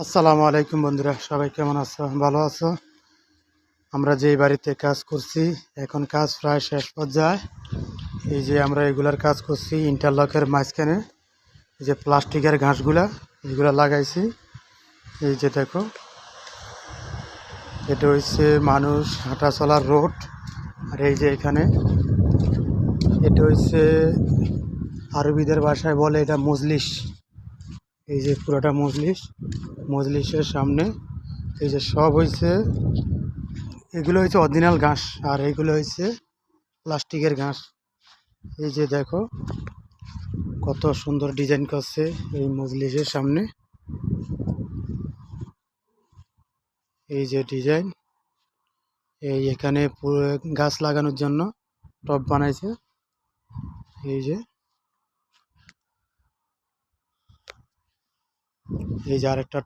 আসসালামু আলাইকুম বন্ধুরা, সবাই কেমন আছো? ভালো আছো? আমরা যেই বাড়িতে কাজ করছি এখন কাজ প্রায় শেষ পর্যায়ে। এই যে আমরা এগুলার কাজ করছি ইন্টারলকের মাঝখানে, এই যে প্লাস্টিকের ঘাসগুলা এগুলা লাগাইছি। এই যে দেখো, এটা হচ্ছে মানুষ হাঁটা চলার রোড। আর এই যে এখানে এটা হচ্ছে আরবিদের ভাষায় বলে এটা মজলিস। এই যে পুরোটা মজলিস, মজলিসের সামনে এই যে সব হয়েছে, এগুলো হচ্ছে অরিজিনাল ঘাস আর এইগুলো হচ্ছে প্লাস্টিকের ঘাস। এই যে দেখো কত সুন্দর ডিজাইন করছে এই মজলিসের সামনে। এই যে ডিজাইন, এই এখানে পুরো গাছ লাগানোর জন্য টব বানাইছে। এই যে এই যে আরেকটা